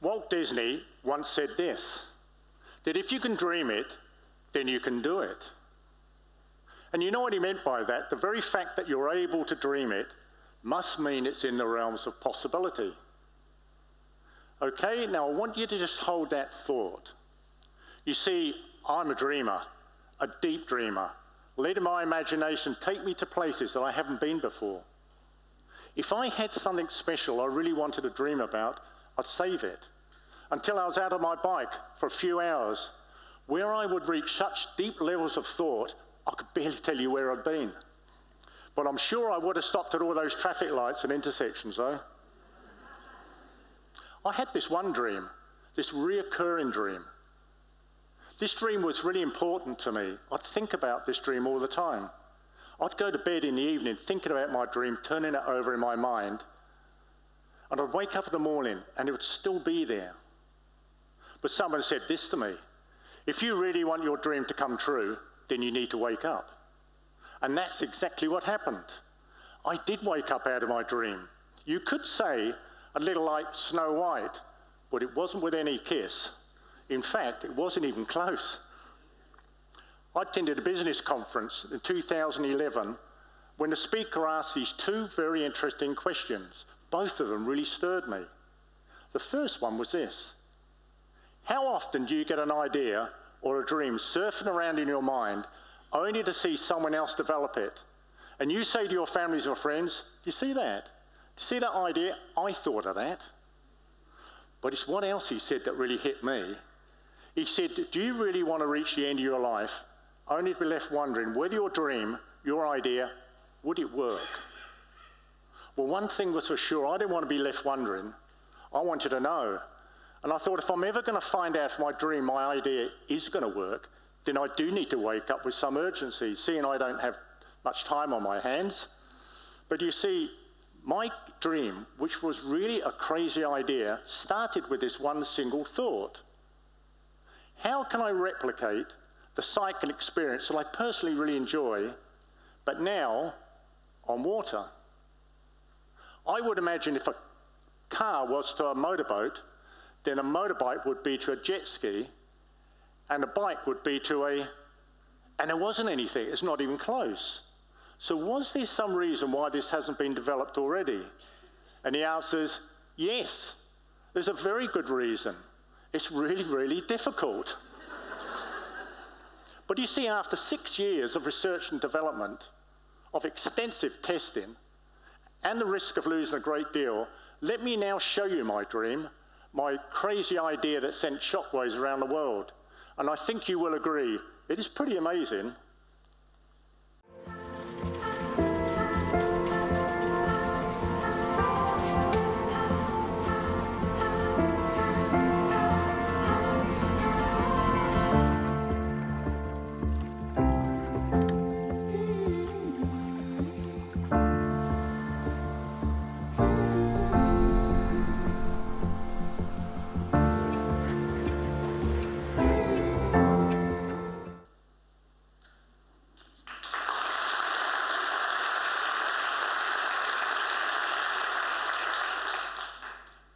Walt Disney once said this, that if you can dream it, then you can do it. And you know what he meant by that? The very fact that you're able to dream it must mean it's in the realms of possibility. Okay, now I want you to just hold that thought. You see, I'm a dreamer, a deep dreamer. Let my imagination take me to places that I haven't been before. If I had something special I really wanted to dream about, I'd save it until I was out of my bike for a few hours, where I would reach such deep levels of thought, I could barely tell you where I'd been. But I'm sure I would have stopped at all those traffic lights and intersections, though. I had this one dream, this reoccurring dream. This dream was really important to me. I'd think about this dream all the time. I'd go to bed in the evening thinking about my dream, turning it over in my mind, and I'd wake up in the morning and it would still be there. But someone said this to me, if you really want your dream to come true, then you need to wake up. And that's exactly what happened. I did wake up out of my dream. You could say a little like Snow White, but it wasn't with any kiss. In fact, it wasn't even close. I attended a business conference in 2011 when the speaker asked these two very interesting questions. Both of them really stirred me. The first one was this: how often do you get an idea or a dream surfing around in your mind only to see someone else develop it? And you say to your families or friends, do you see that? Do you see that idea? I thought of that. But it's what else he said that really hit me. He said, do you really want to reach the end of your life only to be left wondering whether your dream, your idea, would it work? Well, one thing was for sure, I didn't want to be left wondering. I wanted to know. And I thought, if I'm ever going to find out if my dream, my idea is going to work, then I do need to wake up with some urgency, seeing I don't have much time on my hands. But you see, my dream, which was really a crazy idea, started with this one single thought. How can I replicate the cycling experience that I personally really enjoy, but now on water? I would imagine if a car was to a motorboat, then a motorbike would be to a jet ski, and a bike would be to a... And there wasn't anything, it's not even close. So was there some reason why this hasn't been developed already? And the answer is yes. There's a very good reason. It's really, really difficult. But you see, after 6 years of research and development, of extensive testing, and the risk of losing a great deal, let me now show you my dream, my crazy idea that sent shockwaves around the world. And I think you will agree, it is pretty amazing.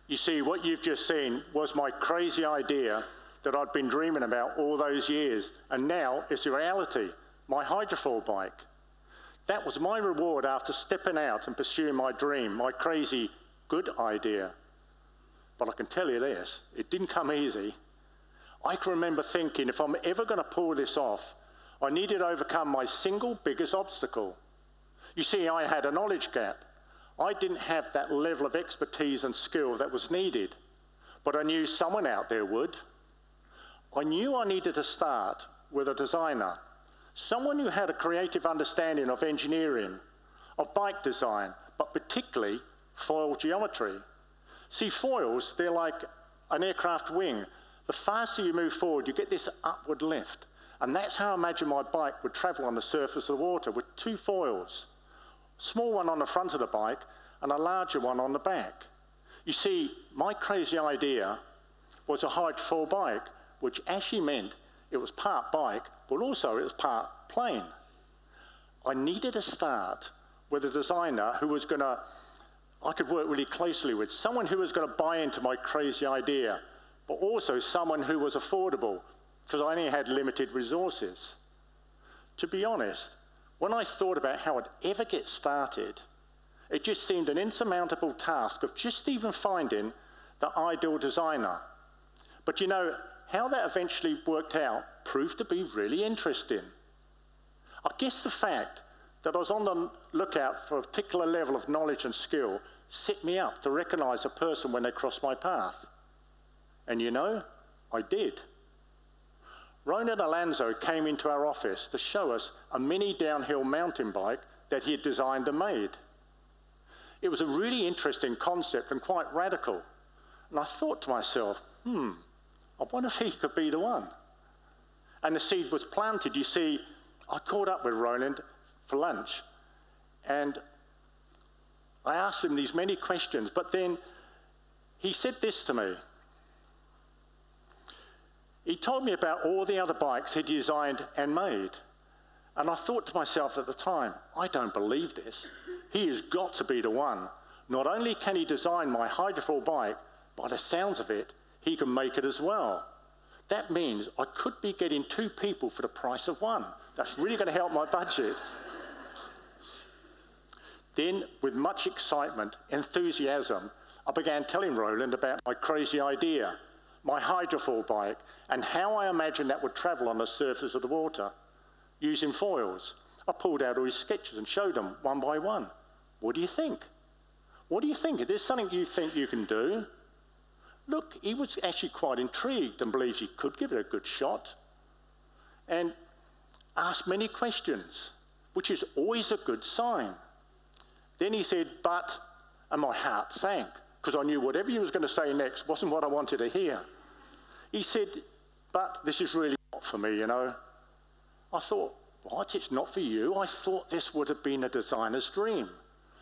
You see, what you've just seen was my crazy idea that I'd been dreaming about all those years, and now it's a reality, my hydrofoil bike. That was my reward after stepping out and pursuing my dream, my crazy good idea. But I can tell you this, it didn't come easy. I can remember thinking, if I'm ever going to pull this off, I needed to overcome my single biggest obstacle. You see, I had a knowledge gap. I didn't have that level of expertise and skill that was needed, but I knew someone out there would. I knew I needed to start with a designer, someone who had a creative understanding of engineering, of bike design, but particularly foil geometry. See, foils, they're like an aircraft wing. The faster you move forward, you get this upward lift. And that's how I imagine my bike would travel on the surface of the water, with two foils. Small one on the front of the bike and a larger one on the back. You see, my crazy idea was a hydrofoil bike, which actually meant it was part bike, but also it was part plane. I needed to start with a designer who was going to I could work really closely with, someone who was going to buy into my crazy idea, but also someone who was affordable, because I only had limited resources. To be honest, when I thought about how I'd ever get started, it just seemed an insurmountable task of just even finding the ideal designer. But you know, how that eventually worked out proved to be really interesting. I guess the fact that I was on the lookout for a particular level of knowledge and skill set me up to recognize a person when they crossed my path. And you know, I did. Roland Alonso came into our office to show us a mini downhill mountain bike that he had designed and made. It was a really interesting concept and quite radical. And I thought to myself, I wonder if he could be the one. And the seed was planted. You see, I caught up with Roland for lunch, and I asked him these many questions, but then he said this to me. He told me about all the other bikes he'd designed and made. And I thought to myself at the time, I don't believe this. He has got to be the one. Not only can he design my Hydrofoil bike, by the sounds of it, he can make it as well. That means I could be getting 2 people for the price of 1. That's really going to help my budget. Then, with much excitement, enthusiasm, I began telling Roland about my crazy idea, my Hydrofoil bike, and how I imagined that would travel on the surface of the water using foils. I pulled out all his sketches and showed them one by one. What do you think? What do you think? Is this something you think you can do? Look, he was actually quite intrigued and believes he could give it a good shot, and asked many questions, which is always a good sign. Then he said, but, and my heart sank, because I knew whatever he was going to say next wasn't what I wanted to hear. He said, but this is really not for me, you know. I thought, what, it's not for you? I thought this would have been a designer's dream.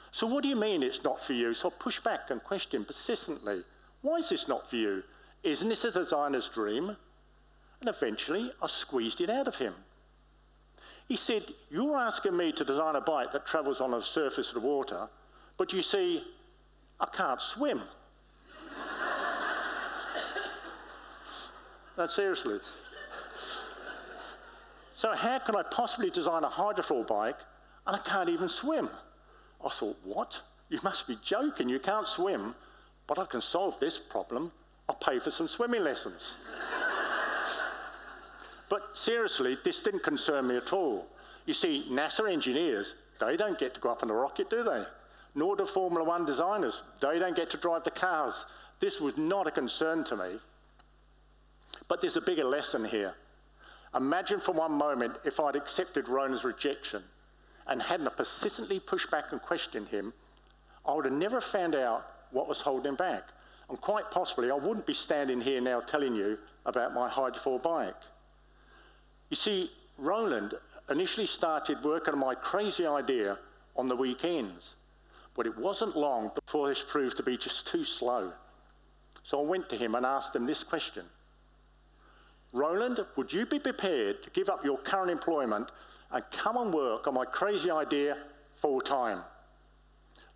So what do you mean it's not for you? So I pushed back and questioned persistently, why is this not for you? Isn't this a designer's dream? And eventually I squeezed it out of him. He said, you're asking me to design a bike that travels on the surface of the water, but you see, I can't swim. No, seriously. So how can I possibly design a Hydrofoil bike and I can't even swim? I thought, what? You must be joking, you can't swim, but I can solve this problem. I'll pay for some swimming lessons. But seriously, this didn't concern me at all. You see, NASA engineers, they don't get to go up in a rocket, do they? Nor do Formula 1 designers. They don't get to drive the cars. This was not a concern to me. But there's a bigger lesson here. Imagine for one moment if I'd accepted Roland's rejection and hadn't persistently pushed back and questioned him, I would have never found out what was holding him back. And quite possibly, I wouldn't be standing here now telling you about my Hydrofoil bike. You see, Roland initially started working on my crazy idea on the weekends, but it wasn't long before this proved to be just too slow. So I went to him and asked him this question. Roland, would you be prepared to give up your current employment and come and work on my crazy idea full time?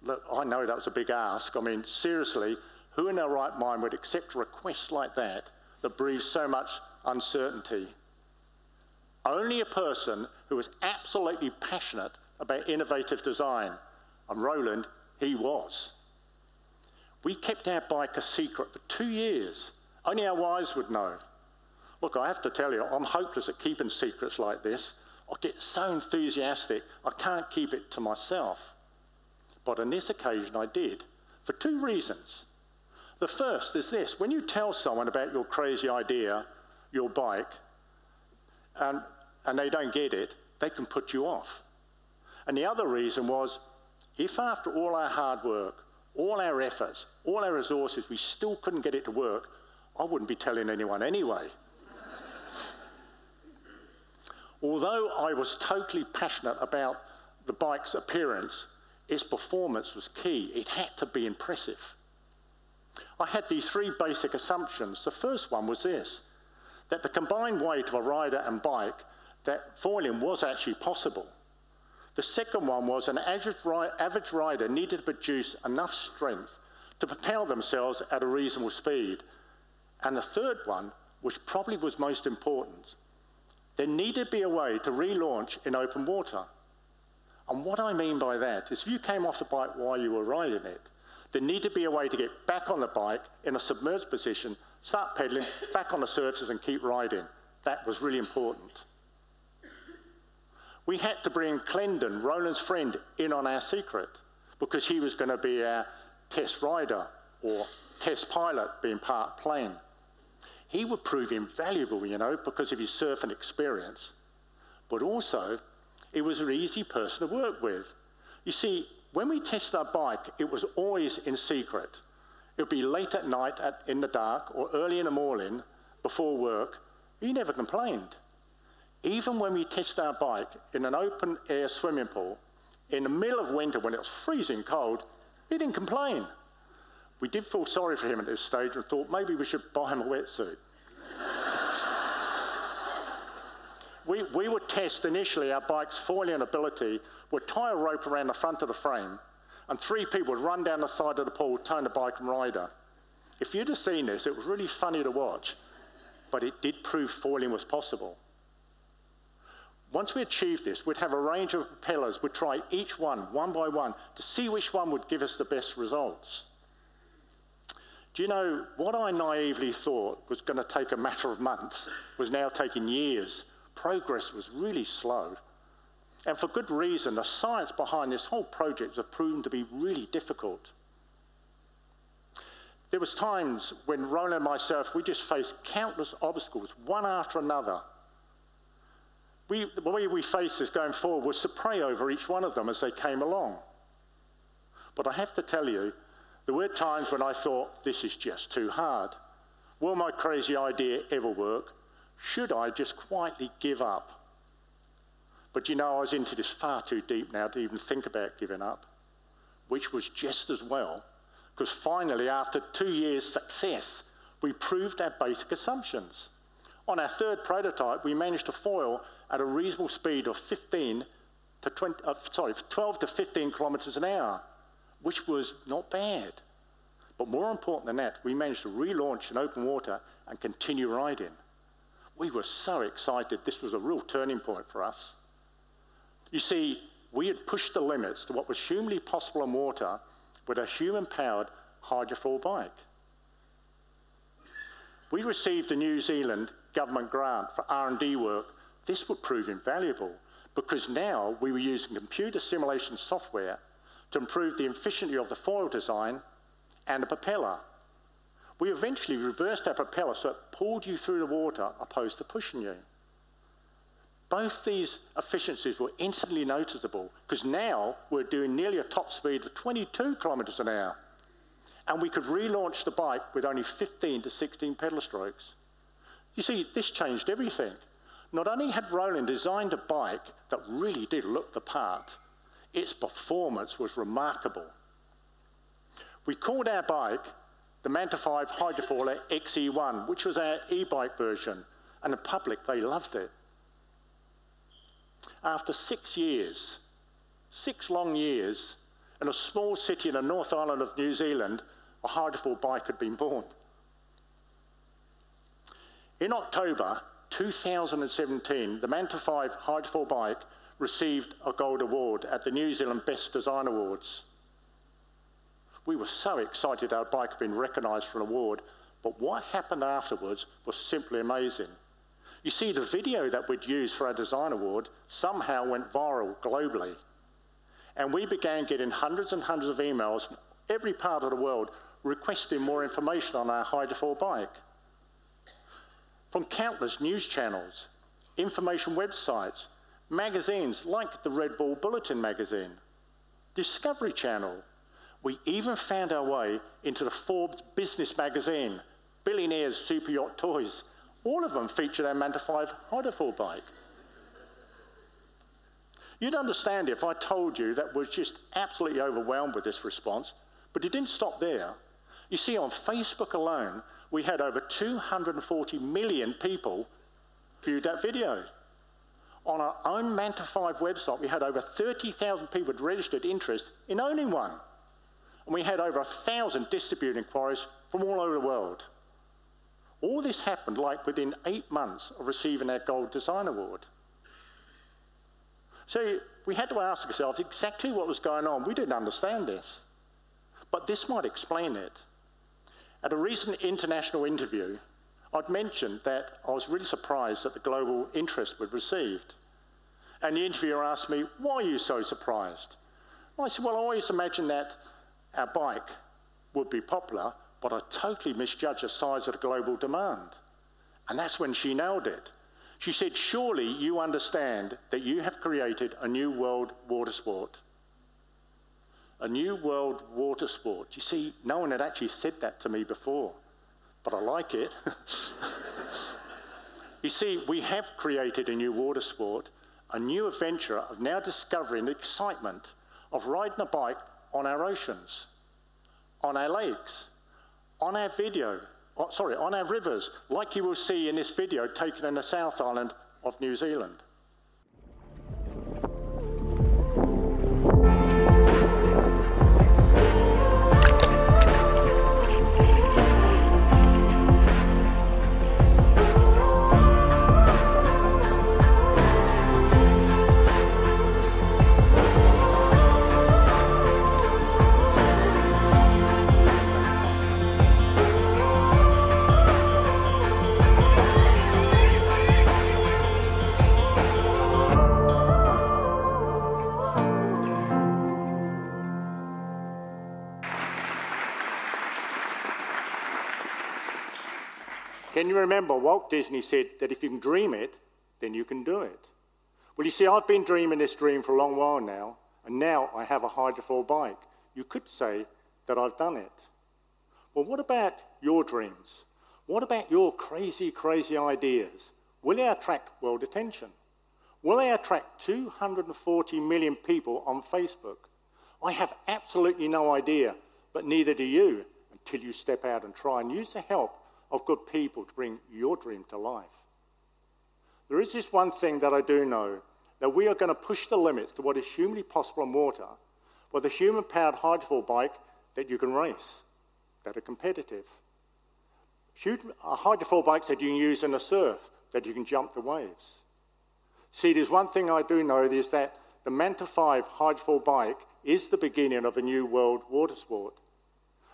Look, I know that was a big ask. I mean, seriously, who in their right mind would accept a request like that breathes so much uncertainty? Only a person who was absolutely passionate about innovative design. And Roland, he was. We kept our bike a secret for 2 years. Only our wives would know. Look, I have to tell you, I'm hopeless at keeping secrets like this. I get so enthusiastic, I can't keep it to myself. But on this occasion, I did, for 2 reasons. The first is this: when you tell someone about your crazy idea, your bike, and they don't get it, they can put you off. And the other reason was, if after all our hard work, all our efforts, all our resources, we still couldn't get it to work, I wouldn't be telling anyone anyway. Although I was totally passionate about the bike's appearance, its performance was key. It had to be impressive. I had these 3 basic assumptions. The first one was this: that the combined weight of a rider and bike, that foiling was actually possible. The second one was an average rider needed to produce enough strength to propel themselves at a reasonable speed. And the third one, which probably was most important, there needed to be a way to relaunch in open water. And what I mean by that is if you came off the bike while you were riding it, there needed to be a way to get back on the bike in a submerged position, start pedaling, back on the surface and keep riding. That was really important. We had to bring Clendon, Roland's friend, in on our secret because he was going to be our test rider or test pilot being part plane. He would prove invaluable, you know, because of his surfing experience. But also, he was an easy person to work with. You see, when we tested our bike, it was always in secret. It would be late at night in the dark or early in the morning before work. He never complained. Even when we tested our bike in an open air swimming pool, in the middle of winter when it was freezing cold, he didn't complain. We did feel sorry for him at this stage and thought maybe we should buy him a wetsuit. We would test initially our bike's foiling ability, would tie a rope around the front of the frame, and 3 people would run down the side of the pool, towing the bike and rider. If you'd have seen this, it was really funny to watch, but it did prove foiling was possible. Once we achieved this, we'd have a range of propellers. We'd try each one by one, to see which one would give us the best results. Do you know, what I naively thought was going to take a matter of months was now taking years. Progress was really slow. And for good reason, the science behind this whole project has proven to be really difficult. There was times when Roland and myself, we just faced countless obstacles, one after another. The way we faced this going forward was to pray over each one of them as they came along. But I have to tell you, there were times when I thought, this is just too hard. Will my crazy idea ever work? Should I just quietly give up? But you know, I was into this far too deep now to even think about giving up, which was just as well, because finally, after 2 years' success, we proved our basic assumptions. On our third prototype, we managed to foil at a reasonable speed of 12 to 15 kilometers an hour, which was not bad. But more important than that, we managed to relaunch in open water and continue riding. We were so excited. This was a real turning point for us. You see, we had pushed the limits to what was humanly possible in water with a human-powered hydrofoil bike. We received a New Zealand government grant for R&D work. This would prove invaluable because now we were using computer simulation software to improve the efficiency of the foil design and the propeller. We eventually reversed our propeller so it pulled you through the water opposed to pushing you. Both these efficiencies were instantly noticeable because now we're doing nearly a top speed of 22 kilometers an hour. And we could relaunch the bike with only 15 to 16 pedal strokes. You see, this changed everything. Not only had Roland designed a bike that really did look the part, its performance was remarkable. We called our bike the Manta5 Hydrofoil XE1, which was our e-bike version, and the public, they loved it. After 6 years, 6 long years, in a small city in the North Island of New Zealand, a hydrofoil bike had been born. In October 2017, the Manta5 Hydrofoil Bike received a gold award at the New Zealand Best Design Awards. We were so excited our bike had been recognised for an award, but what happened afterwards was simply amazing. You see, the video that we'd used for our design award somehow went viral globally. And we began getting hundreds and hundreds of emails from every part of the world requesting more information on our hydrofoil bike. From countless news channels, information websites, magazines like the Red Bull Bulletin magazine, Discovery Channel. We even found our way into the Forbes business magazine, Billionaires Super Yacht Toys. All of them featured our Manta5 Hydrofoil bike. You'd understand if I told you that we're just absolutely overwhelmed with this response, but it didn't stop there. You see, on Facebook alone, we had over 240 million people viewed that video. On our own Manta5 website, we had over 30,000 people had registered interest in owning one. And we had over 1,000 distributed inquiries from all over the world. All this happened like within 8 months of receiving our Gold Design Award. So we had to ask ourselves exactly what was going on. We didn't understand this. But this might explain it. At a recent international interview, I'd mentioned that I was really surprised at the global interest we'd received. And the interviewer asked me, why are you so surprised? I said, well, I always imagined that our bike would be popular, but I totally misjudged the size of the global demand. And that's when she nailed it. She said, surely you understand that you have created a new world water sport. A new world water sport. You see, no one had actually said that to me before, but I like it. You see, we have created a new water sport, a new adventure of now discovering the excitement of riding a bike on our oceans, on our lakes, on our on our rivers, like you will see in this video taken in the South Island of New Zealand. Can you remember Walt Disney said that if you can dream it, then you can do it? Well, you see, I've been dreaming this dream for a long while now, and now I have a hydrofoil bike. You could say that I've done it. Well, what about your dreams? What about your crazy, crazy ideas? Will they attract world attention? Will they attract 240 million people on Facebook? I have absolutely no idea, but neither do you until you step out and try and use the help of good people to bring your dream to life. There is this one thing that I do know, that we are going to push the limits to what is humanly possible in water with a human-powered hydrofoil bike that you can race, that are competitive. Hydrofoil bikes that you can use in the surf, that you can jump the waves. See, there's one thing I do know, is that the Manta5 Hydrofoil Bike is the beginning of a new world water sport.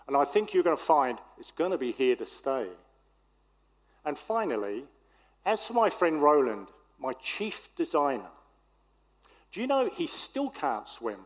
And I think you're going to find it's going to be here to stay. And finally, as for my friend Roland, my chief designer, do you know he still can't swim?